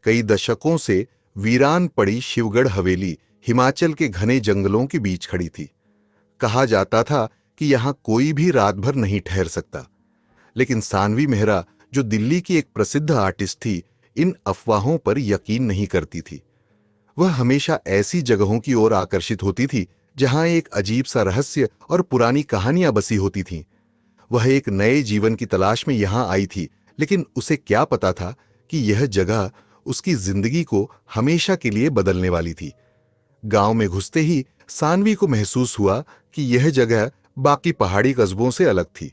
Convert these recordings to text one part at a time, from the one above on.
कई दशकों से वीरान पड़ी शिवगढ़ हवेली हिमाचल के घने जंगलों के बीच खड़ी थी। कहा जाता था कि यहां कोई भी रात भर नहीं ठहर सकता, लेकिन सानवी मेहरा, जो दिल्ली की एक प्रसिद्ध आर्टिस्ट थी, इन अफवाहों पर यकीन नहीं करती थी। वह हमेशा ऐसी जगहों की ओर आकर्षित होती थी जहां एक अजीब सा रहस्य और पुरानी कहानियां बसी होती थीं। वह एक नए जीवन की तलाश में यहां आई थी, लेकिन उसे क्या पता था कि यह जगह उसकी जिंदगी को हमेशा के लिए बदलने वाली थी। गांव में घुसते ही सानवी को महसूस हुआ कि यह जगह बाकी पहाड़ी कस्बों से अलग थी।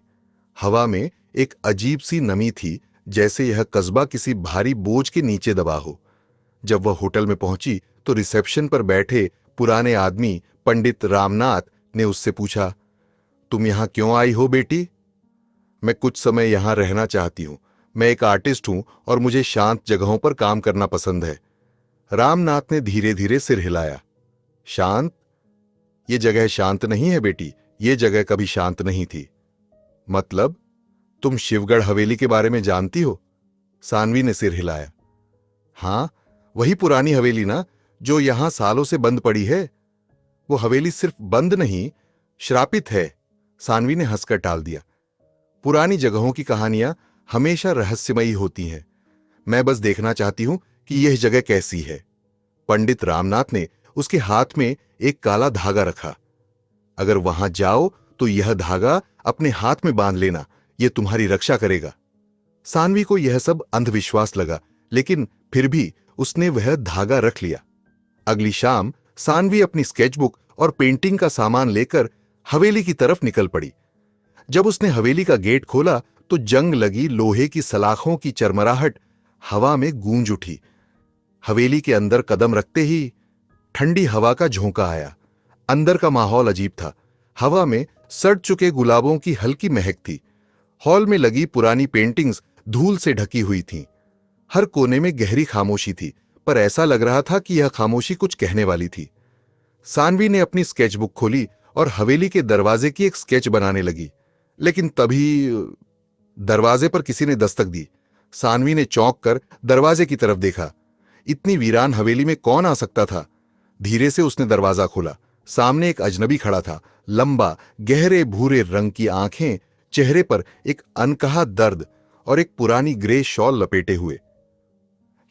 हवा में एक अजीब सी नमी थी, जैसे यह कस्बा किसी भारी बोझ के नीचे दबा हो। जब वह होटल में पहुंची तो रिसेप्शन पर बैठे पुराने आदमी पंडित रामनाथ ने उससे पूछा, तुम यहां क्यों आई हो बेटी? मैं कुछ समय यहां रहना चाहती हूं। मैं एक आर्टिस्ट हूं और मुझे शांत जगहों पर काम करना पसंद है। रामनाथ ने धीरे धीरे सिर हिलाया। शांत? ये जगह शांत नहीं है बेटी। ये जगह कभी शांत नहीं थी। मतलब? तुम शिवगढ़ हवेली के बारे में जानती हो? सानवी ने सिर हिलाया। हां, वही पुरानी हवेली ना, जो यहां सालों से बंद पड़ी है। वो हवेली सिर्फ बंद नहीं, श्रापित है। सानवी ने हंसकर टाल दिया। पुरानी जगहों की कहानियां हमेशा रहस्यमयी होती हैं। मैं बस देखना चाहती हूं कि यह जगह कैसी है। पंडित रामनाथ ने उसके हाथ में एक काला धागा रखा। अगर वहां जाओ तो यह धागा अपने हाथ में बांध लेना, यह तुम्हारी रक्षा करेगा। सानवी को यह सब अंधविश्वास लगा, लेकिन फिर भी उसने वह धागा रख लिया। अगली शाम सानवी अपनी स्केचबुक और पेंटिंग का सामान लेकर हवेली की तरफ निकल पड़ी। जब उसने हवेली का गेट खोला तो जंग लगी लोहे की सलाखों की चरमराहट हवा में गूंज उठी। हवेली के अंदर कदम रखते ही ठंडी हवा का झोंका आया। अंदर का माहौल अजीब था। हवा में सड़ चुके गुलाबों की हल्की महक थी। हॉल में लगी पुरानी पेंटिंग्स धूल से ढकी हुई थीं। हर कोने में गहरी खामोशी थी, पर ऐसा लग रहा था कि यह खामोशी कुछ कहने वाली थी। सानवी ने अपनी स्केचबुक खोली और हवेली के दरवाजे की एक स्केच बनाने लगी, लेकिन तभी दरवाजे पर किसी ने दस्तक दी। सानवी ने चौंक कर दरवाजे की तरफ देखा। इतनी वीरान हवेली में कौन आ सकता था? धीरे से उसने दरवाजा खोला। सामने एक अजनबी खड़ा था। लंबा, गहरे भूरे रंग की आंखें, चेहरे पर एक अनकहा दर्द और एक पुरानी ग्रे शॉल लपेटे हुए।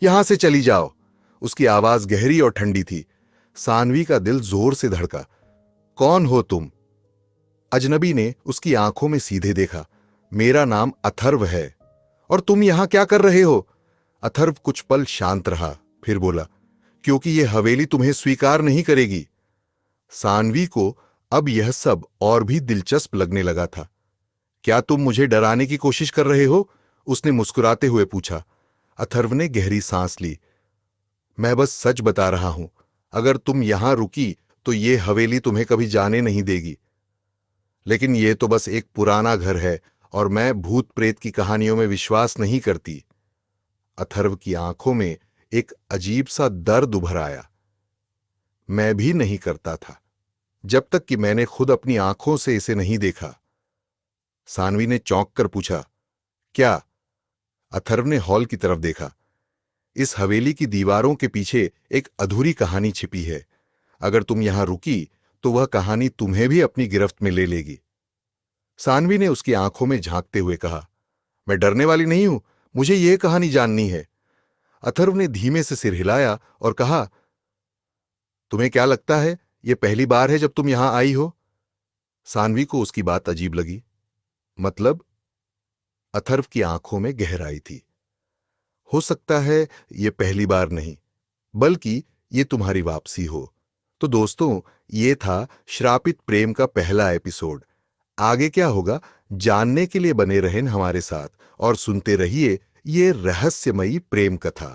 यहां से चली जाओ। उसकी आवाज गहरी और ठंडी थी। सानवी का दिल जोर से धड़का। कौन हो तुम? अजनबी ने उसकी आंखों में सीधे देखा। मेरा नाम अथर्व है। और तुम यहां क्या कर रहे हो? अथर्व कुछ पल शांत रहा, फिर बोला, क्योंकि यह हवेली तुम्हें स्वीकार नहीं करेगी। सानवी को अब यह सब और भी दिलचस्प लगने लगा था। क्या तुम मुझे डराने की कोशिश कर रहे हो? उसने मुस्कुराते हुए पूछा। अथर्व ने गहरी सांस ली। मैं बस सच बता रहा हूं। अगर तुम यहां रुकी तो यह हवेली तुम्हें कभी जाने नहीं देगी। लेकिन यह तो बस एक पुराना घर है और मैं भूत प्रेत की कहानियों में विश्वास नहीं करती। अथर्व की आंखों में एक अजीब सा दर्द उभर आया। मैं भी नहीं करता था, जब तक कि मैंने खुद अपनी आंखों से इसे नहीं देखा। सानवी ने चौंक कर पूछा, क्या? अथर्व ने हॉल की तरफ देखा। इस हवेली की दीवारों के पीछे एक अधूरी कहानी छिपी है। अगर तुम यहां रुकी तो वह कहानी तुम्हें भी अपनी गिरफ्त में ले लेगी। सानवी ने उसकी आंखों में झांकते हुए कहा, मैं डरने वाली नहीं हूं, मुझे यह कहानी जाननी है। अथर्व ने धीमे से सिर हिलाया और कहा, तुम्हें क्या लगता है यह पहली बार है जब तुम यहां आई हो? सानवी को उसकी बात अजीब लगी। मतलब? अथर्व की आंखों में गहराई थी। हो सकता है यह पहली बार नहीं, बल्कि यह तुम्हारी वापसी हो। तो दोस्तों, यह था श्रापित प्रेम का पहला एपिसोड। आगे क्या होगा जानने के लिए बने रहें हमारे साथ और सुनते रहिए ये रहस्यमयी प्रेम कथा।